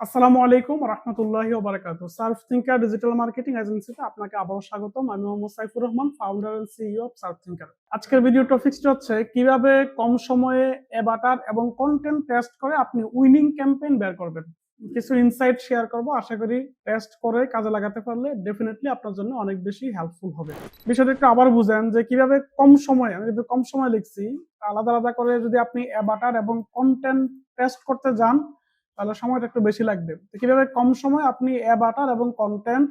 আসসালামু আলাইকুম রহমতুল্লাহি ওয়া বারাকাতুহু। সার্ফ থিঙ্কার ডিজিটাল মার্কেটিং এজেন্সিতে আপনাকে আবারও স্বাগতম। আমি Mohammad Saifur Rahman, founder and CEO of Surf Thinker. আজকের ভিডিও টপিকসটি হচ্ছে কিভাবে কম সময়ে অ্যাভাটার এবং কন্টেন্ট টেস্ট করে আপনি উইনিং ক্যাম্পেইন বের করবেন। কিছু ইনসাইট শেয়ার করব, আশা করি টেস্ট করে কাজে লাগাতে পারলে ডেফিনেটলি আপনার জন্য অনেক বেশি হেল্পফুল হবে। বিষয়টা একটু আবার বুঝেন যে কিভাবে কম সময়ে, আমি কিন্তু কম সময় লিখছি, আলাদা আলাদা করে যদি আপনি অ্যাভাটার এবং কন্টেন্ট টেস্ট করতে যান তাহলে সময়টা একটু বেশি লাগবে। তো কিভাবে কম সময় আপনি অ্যাভাটার এবং কন্টেন্ট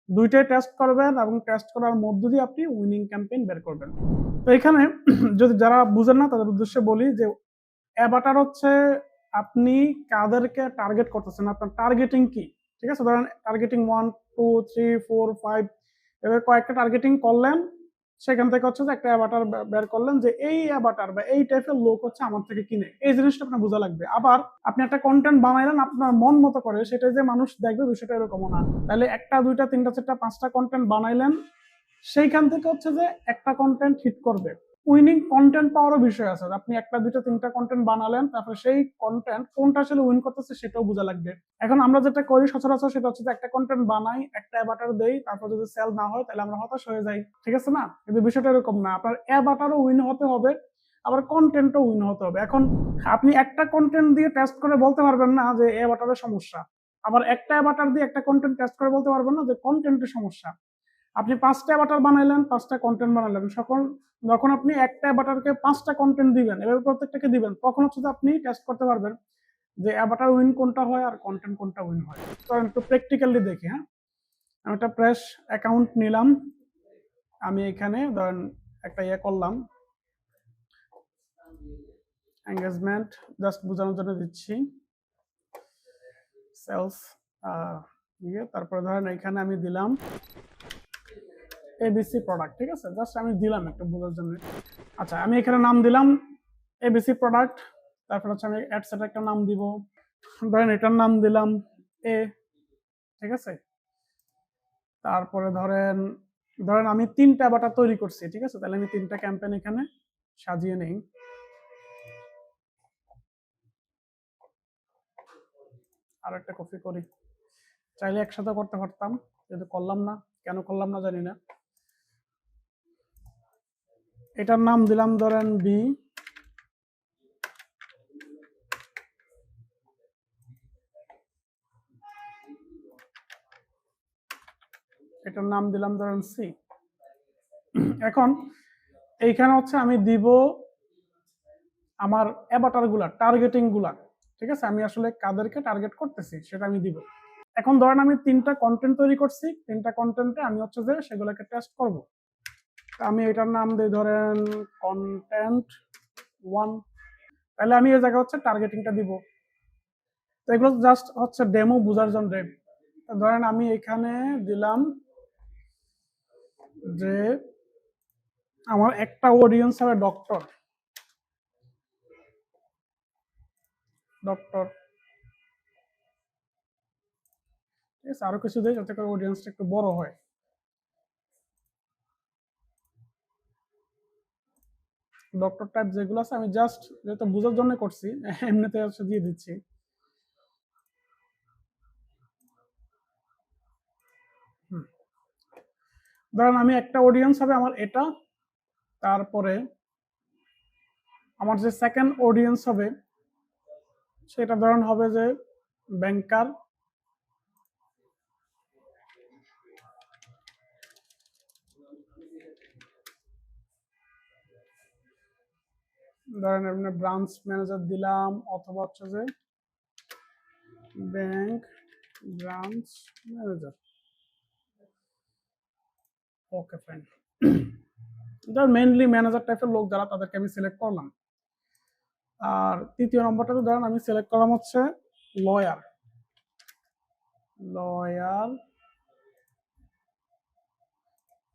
দুইটাই টেস্ট করবেন এবং টেস্ট করার মধ্য দিয়ে আপনি উইনিং ক্যাম্পেইন বের করবেন। তো এখানে যদি যারা বুঝেন না তাদের উদ্দেশ্যে বলি যে অ্যাভাটার হচ্ছে আপনি কাদেরকে টার্গেট করতেছেন, আপনার টার্গেটিং কি। ঠিক আছে, ধরেন টার্গেটিং 1 2 3 4 5 এভাবে কয়েকটা টার্গেটিং করলেন, সেখান থেকে হচ্ছে যে একটা অ্যাভাটার বের করলেন যে এই অ্যাভাটার বা এই টাইপের লোক হচ্ছে আমার থেকে কিনে, এই জিনিসটা আপনার বোঝা লাগবে। আবার আপনি একটা কন্টেন্ট বানাইলেন আপনার মন মতো করে, সেটা যে মানুষ দেখবে বিষয়টা এরকমও না। তাহলে একটা দুইটা তিনটা চারটা পাঁচটা কন্টেন্ট বানাইলেন, সেইখান থেকে হচ্ছে যে একটা কন্টেন্ট হিট করবে। উইনিং কন্টেন্ট পাওয়ারও বিষয় আছে, আপনি একটা দুইটা তিনটা কন্টেন্ট বানালেন, তারপরে সেই কন্টেন্ট কোনটা আসলে উইন করতেছে সেটাও বোঝা লাগবে। এখন আমরা যেটা করি সচরাচর সেটা হচ্ছে যে একটা কন্টেন্ট বানাই, একটা অ্যাভাটার দেই, তারপর যদি সেল না হয় তাহলে আমরা হতাশ হয়ে যাই। ঠিক আছে না? কিন্তু বিষয়টা এরকম না, আপনার অ্যাভাটারও উইন হতে হবে, আবার কন্টেন্টও উইন হতে হবে। এখন আপনি একটা কন্টেন্ট দিয়ে টেস্ট করে বলতে পারবেন না যে অ্যাভাটারের সমস্যা, আবার একটা অ্যাভাটার দিয়ে একটা কন্টেন্ট টেস্ট করে বলতে পারবেন না যে কন্টেন্টের সমস্যা। আপনি পাঁচটা অ্যাভাটার বানাইলেন, পাঁচটা কন্টেন্ট বানালেন, যখন আপনি একটা অ্যাভাটারকে পাঁচটা কন্টেন্ট দিবেন, এভাবে প্রত্যেকটাকে দিবেন, তখন হচ্ছে যে আপনি টেস্ট করতে পারবেন যে অ্যাভাটার উইন কোনটা হয় আর কন্টেন্ট কোনটা উইন হয়। তো একটু প্র্যাকটিক্যালি দেখি। হ্যাঁ, আমি একটা প্রেস অ্যাকাউন্ট নিলাম, আমি এখানে ধরেন একটা করলাম, এঙ্গেজমেন্ট জাস্ট বোঝানোর জন্য দিচ্ছি, সেলস তারপরে ধরেন এখানে আমি দিলাম এবিসি প্রোডাক্ট। ঠিক আছে, জাস্ট আমি দিলাম একটু বোঝার জন্য। আচ্ছা, আমি এখানে নাম দিলাম এবিসি প্রোডাক্ট, তারপর হচ্ছে আমি অ্যাডসেট একটা নাম দিব, ধরেন এটার নাম দিলাম এ। ঠিক আছে, তারপরে ধরেন ধরেন আমি তিনটা বাটা তৈরি করছি। ঠিক আছে, তাহলে আমি তিনটা ক্যাম্পেইন এখানে সাজিয়ে নেই। আর একটা কপি করি, চাইলে একসাথে করতে পারতাম, কিন্তু করলাম না, কেন করলাম না জানি না। এটার নাম দিলাম ধরেন বি, এটার নাম দিলাম ধরেন সি। এখন এইখানে হচ্ছে আমি দিব আমার অ্যাভাটার গুলা, টার্গেটিং গুলা। ঠিক আছে, আমি আসলে কাদেরকে টার্গেট করতেছি সেটা আমি দিব। এখন ধরেন আমি তিনটা কন্টেন্ট তৈরি করছি, তিনটা কন্টেন্টে আমি হচ্ছে যে সেগুলোকে টেস্ট করব। আমি এটার নাম দিই ধরেন কন্টেন্ট 1, তাহলে আমি এই জায়গায় হচ্ছে টার্গেটিংটা দিব। তো এগুলো জাস্ট হচ্ছে ডেমো বোঝার জন্য। ধরেন আমি এখানে দিলাম যে আমার একটা অডিয়েন্স হবে ডক্টর, ডক্টর। ঠিক আছে, আরো কিছু দিই যাতে করে অডিয়েন্সটা একটু বড় হয়। ডক্টর টাইপ যেগুলো আছে আমি জাস্ট যেহেতু বোঝার জন্য করছি, এমনিতে হচ্ছে দিয়ে দিচ্ছি। ধরেন আমি একটা অডিয়েন্স হবে আমার এটা, তারপরে আমার যে সেকেন্ড অডিয়েন্স হবে সেটা ধরেন হবে যে ব্যাংকার, ধরেন আপনি ব্রাঞ্চ ম্যানেজার দিলাম, অথবা হচ্ছে যে bank branch manager. Okay fine, ধর মেইনলি ম্যানেজার টাইপের লোক যারা তাদেরকে আমি সিলেক্ট করলাম। আর তৃতীয় নম্বরটাতে ধরেন আমি সিলেক্ট করলাম হচ্ছে লয়ার, লয়ার,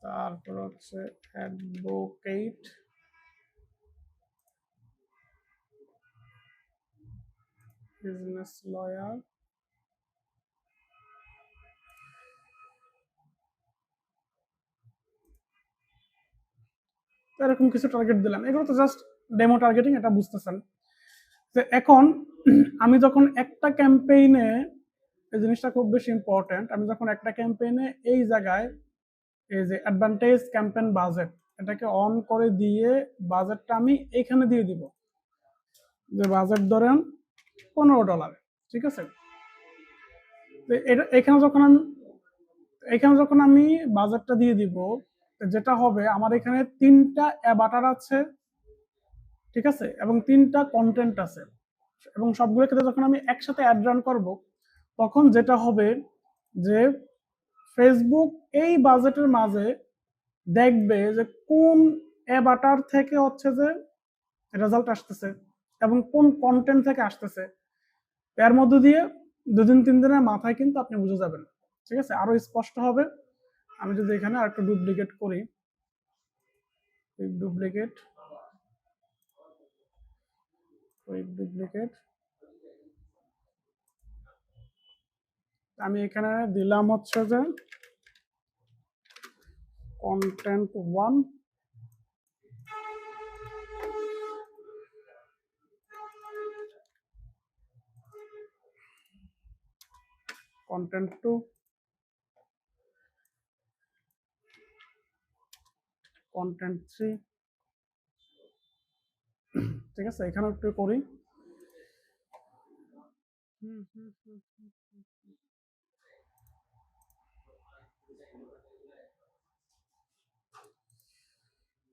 তারপর হচ্ছে অ্যাডভোকেট, বিজনেস লয়ার, এরকম কিছু টার্গেট দিলাম। এগুলো তো জাস্ট ডেমো টার্গেটিং, এটা বুঝতেছেন। তো এখন আমি যখন একটা ক্যাম্পেইনে এই জিনিসটা খুব বেশি ইম্পর্টেন্ট। আমি যখন একটা ক্যাম্পেইনে এই জায়গায় এই যে অ্যাডভান্টেজ ক্যাম্পেইন বাজেট এটাকে অন করে দিয়ে বাজেটটা আমি এখানে দিয়ে দিব, যে বাজেট ধরেন $15, ঠিক আছে। তো এটা এখানে যখন আমি বাজেটটা দিয়ে দিব, যেটা হবে আমার এখানে 3টা অ্যাভাটার আছে, ঠিক আছে, এবং 3টা কন্টেন্ট আছে, এবং সবগুলোর ক্ষেত্রে যখন আমি একসাথে অ্যাড রান করব, তখন যেটা হবে যে ফেসবুক এই বাজেটের মাঝে দেখবে যে কোন অ্যাভাটার থেকে হচ্ছে যে রেজাল্ট আসতেছে এবং কোন কন্টেন্ট থেকে আসতেছে। এর মধ্যে দিয়ে 2-3 দিনের মাথায় কিন্তু আপনি বুঝে যাবেন, ঠিক আছে, আরো স্পষ্ট হবে। আমি যদি এখানে আরেকটু ডুপ্লিকেট করি, ডুপ্লিকেট ডুপ্লিকেট আমি এখানে দিলাম হচ্ছে যে কন্টেন্ট 1, কন্টেন্ট 2, কন্টেন্ট 3, ঠিক আছে। এখানে একটু করি,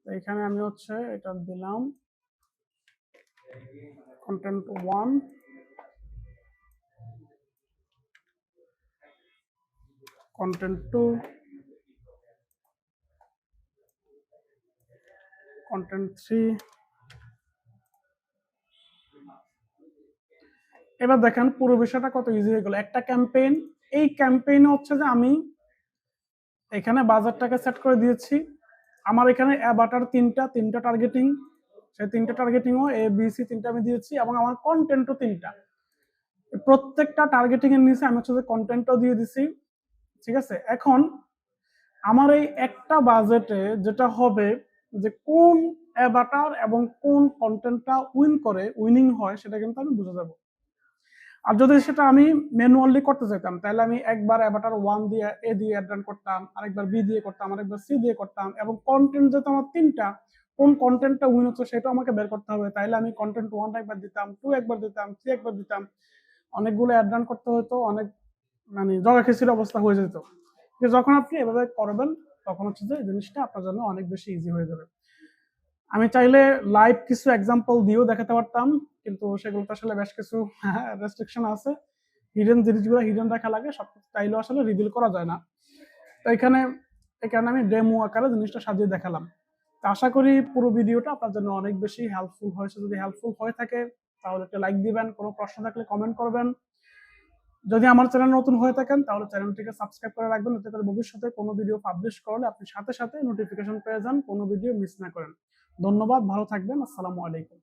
এখানে আমি হচ্ছে এটা দিলাম কন্টেন্ট 1, কন্টেন্ট 2, কন্টেন্ট 3। এবার দেখেন পুরো বিষয়টা কত ইজি হয়ে গেল। একটা ক্যাম্পেইন, এই ক্যাম্পেইনে হচ্ছে যে আমি এখানে বাজারটাকে সেট করে দিয়েছি। আমার এখানে অ্যাভাটার তিনটা টার্গেটিং, সেই 3টা টার্গেটিংও এ বি সি 3টা আমি দিয়েছি, এবং আমার কন্টেন্টও 3টা। প্রত্যেকটা টার্গেটিং এর নিচে আমি হচ্ছে যে কন্টেন্টও দিয়ে দিছি, ঠিক আছে। এখন আমার এই একটা বাজেটে যেটা হবে যে কোন অ্যাভাটার এবং কোন কন্টেন্টটা উইনিং হয় সেটা কিন্তু আমি বুঝে যাব। আর যদি সেটা আমি ম্যানুয়ালি করতে চাইতাম, তাহলে আমি একবার অ্যাভাটার 1 দিয়ে এ দিয়ে অ্যাড রান করতাম, আরেকবার বি দিয়ে করতাম, আরেকবার সি দিয়ে করতাম, এবং কন্টেন্ট যেহেতু আমার 3টা, কোন কন্টেন্টটা উইন হচ্ছে সেটা আমাকে বের করতে হবে। তাইলে আমি কন্টেন্ট 1 একবার দিতাম, 2 একবার দিতাম, 3 একবার দিতাম, অনেকগুলো অ্যাড রান করতে হতো, অনেক মানে জগা খিচুড়ি অবস্থা হয়ে যেত। কিন্তু যখন আপনি এভাবে করবেন তখন হচ্ছে যে এই জিনিসটা আপনার জন্য অনেক বেশি ইজি হয়ে যাবে। আমি চাইলে লাইভ কিছু এক্সাম্পল দিয়েও দেখাতে পারতাম, কিন্তু সেগুলোতে আসলে বেশ কিছু রেস্ট্রিকশন আছে, হিডেন জিনিসগুলো হিডেন রাখা লাগে, সব চাইলেও আসলে রিভিল করা যায় না। তো এখানে এই কারণে আমি ডেমো আকারে জিনিসটা সাজিয়ে দেখালাম। তো আশা করি পুরো ভিডিওটা আপনার জন্য অনেক বেশি হেল্পফুল হয়েছে। যদি হেল্পফুল হয়ে থাকে তাহলে একটা লাইক দিবেন, কোনো প্রশ্ন থাকলে কমেন্ট করবেন। যদি আমার চ্যানেল নতুন হয়ে থাকেন তাহলে চ্যানেলটিকে সাবস্ক্রাইব করে রাখবেন, যাতে করে ভবিষ্যতে কোনো ভিডিও পাবলিশ করলে আপনি সাথে সাথে নোটিফিকেশন পেয়ে যান, কোনো ভিডিও মিস না করেন। ধন্যবাদ, ভালো থাকবেন, আসসালামু আলাইকুম।